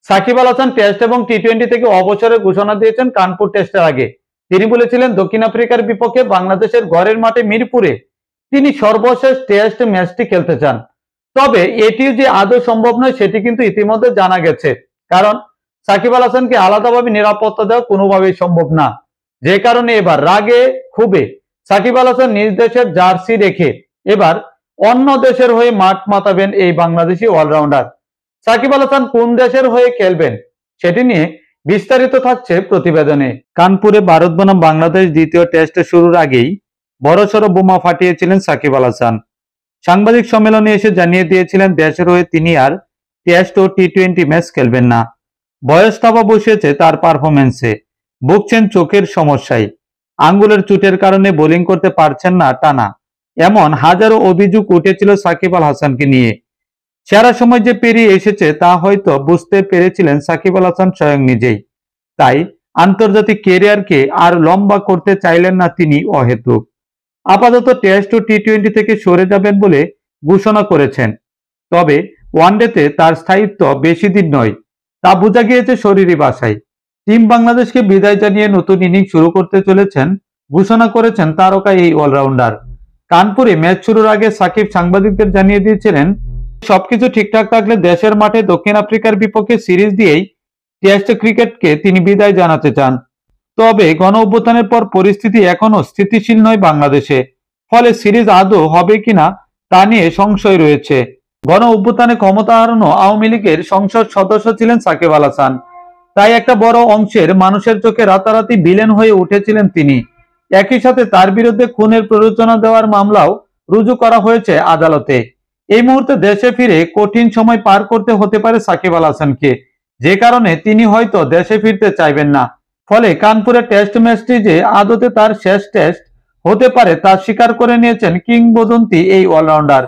Shakib Al Hasan test এবং টি-20 থেকে অবসরের ঘোষণা দিয়েছেন কানপুর টেস্টের আগে। তিনি বলেছিলেন দক্ষিণ আফ্রিকার বিপক্ষে বাংলাদেশের ঘরের মাঠে মিরপুরে তিনি সর্বশেষ টেস্ট ম্যাচটি খেলতে চান। তবে এটিও যে আদৌ সম্ভব নয় সেটি কিন্তু ইতিমধ্যে জানা গেছে, কারণ সাকিব আল হাসানকে আলাদাভাবে নিরাপত্তা দেওয়া কোনোভাবেই সম্ভব না। যে কারণে এবার রাগে ক্ষোভে সাকিব আল হাসান নিজ দেশের জার্সি রেখে এবার অন্য দেশের হয়ে মাঠ মাতাবেন এই বাংলাদেশি অলরাউন্ডার। সাকিব আল হাসান কোন দেশের হয়ে খেলবেন সেটি নিয়ে বিস্তারিত থাকছে প্রতিবেদনে। কানপুরে ভারত বনাম বাংলাদেশ দ্বিতীয় টেস্ট শুরুর আগেই বড়সড় বোমা ফাটিয়েছিলেন সাকিব আল হাসান। সাংবাদিক সম্মেলনে এসে জানিয়ে দিয়েছিলেন দেশের হয়ে তিনি আর টেস্ট ও টি-20 ম্যাচ খেলবেন না। বয়স থাবা বসিয়েছে তার পারফরমেন্সে, ভুগছেন চোখের সমস্যায়, আঙ্গুলের চোটের কারণে বোলিং করতে পারছেন না টানা, এমন হাজারো অভিযোগ উঠেছিল সাকিব আল হাসানকে নিয়ে। সেরা সময় যে পেরিয়ে এসেছে তা হয়তো বুঝতে পেরেছিলেন সাকিব আল হাসান স্বয়ং নিজেই। তাই আন্তর্জাতিক ক্যারিয়ারকে আর লম্বা করতে চাইলেন না তিনি অহেতুক। আপাতত টেস্ট ও টি-20 থেকে সরে যাবেন বলে ঘোষণা করেছেন। তবে ওয়ানডেতে তার স্থায়িত্ব বেশি দিন নয়, তা বোঝা গিয়েছে শরীরী ভাষায়। টিম বাংলাদেশকে বিদায় জানিয়ে নতুন ইনিংস শুরু করতে চলেছেন ঘোষণা করেছেন তারকা এই অলরাউন্ডার। কানপুরে ম্যাচ শুরুর আগে সাকিব সাংবাদিকদের জানিয়ে দিয়েছিলেন সবকিছু ঠিকঠাক থাকলে দেশের মাঠে দক্ষিণ আফ্রিকার বিপক্ষে সিরিজ দিয়েই টেস্ট ক্রিকেটকে তিনি বিদায় জানাতে চান। তবে গণ অভ্যুত্থানের পর পরিস্থিতি এখনো স্থিতিশীল নয় বাংলাদেশে, ফলে সিরিজ আদৌ হবে কিনা তা নিয়ে সংশয় রয়েছে। গণ অভ্যুত্থানে ক্ষমতা হারানো আওয়ামী লীগের সংসদ সদস্য ছিলেন সাকিব আল হাসান, তাই একটা বড় অংশের মানুষের চোখে রাতারাতি ভিলেন হয়ে উঠেছিলেন তিনি। একই সাথে তার বিরুদ্ধে খুনের প্ররোচনা দেওয়ার মামলাও রুজু করা হয়েছে আদালতে। এই মুহূর্তে দেশে ফিরে কঠিন সময় পার করতে হতে পারে সাকিব আল হাসানকে, যে কারণে তিনি হয়তো দেশে ফিরতে চাইবেন না। ফলে কানপুরের টেস্ট ম্যাচটি যে আদতে তার শেষ টেস্ট হতে পারে তা স্বীকার করে নিয়েছেন কিংবদন্তি এই অলরাউন্ডার।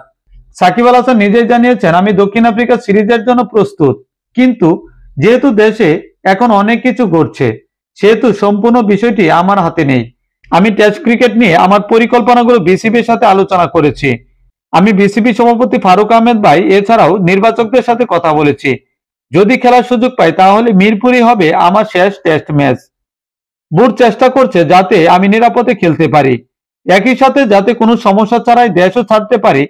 সাকিব আল হাসান নিজেই জানিয়েছেন, আমি দক্ষিণ আফ্রিকা সিরিজের জন্য প্রস্তুত, কিন্তু যেহেতু দেশে এখন অনেক কিছু ঘটছে সেহেতু সম্পূর্ণ বিষয়টি আমার হাতে নেই। আমি টেস্ট ক্রিকেট নিয়ে আমার পরিকল্পনাগুলো বিসিবির সাথে আলোচনা করেছি। আমি বিসিবি সভাপতি ফারুক আহমেদ ভাই এছাড়াও নির্বাচকদের সাথে কথা বলেছি। যদি খেলার সুযোগ পাই তাহলে মিরপুরই হবে আমার শেষ টেস্ট ম্যাচ। বোর্ড চেষ্টা করছে যাতে আমি নিরাপদে খেলতে পারি, একই সাথে যাতে কোনো সমস্যা ছাড়াই দেশও ছাড়তে পারি।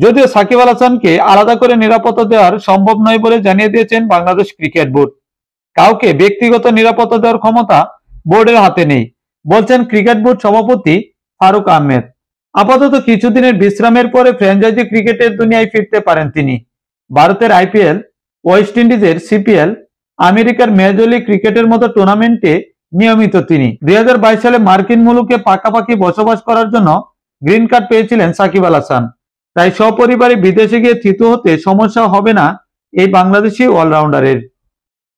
যদিও সাকিব আল হাসানকে আলাদা করে নিরাপত্তা দেওয়ার সম্ভব নয় বলে জানিয়ে দিয়েছেন বাংলাদেশ ক্রিকেট বোর্ড। কাউকে ব্যক্তিগত নিরাপত্তা দেওয়ার ক্ষমতা বোর্ডের হাতে নেই, বলছেন ক্রিকেট বোর্ড সভাপতি ফারুক আহমেদ। আপাতত কিছুদিনের বিশ্রামের পরে ফ্র্যাঞ্চাইজি ক্রিকেটের দুনিয়ায় ফিরতে পারেন তিনি। ভারতের আইপিএল, ওয়েস্ট ইন্ডিজের সিপিএল, আমেরিকার মেজর লিগ ক্রিকেটের মতো টুর্নামেন্টে নিয়মিত তিনি। 2022 সালে মার্কিন মুলুকে পাকাপাকি বসবাস করার জন্য গ্রিন কার্ড পেয়েছিলেন সাকিব আল হাসান। তাই সপরিবারে বিদেশে গিয়ে থিতু হতে সমস্যা হবে না এই বাংলাদেশি অলরাউন্ডারের।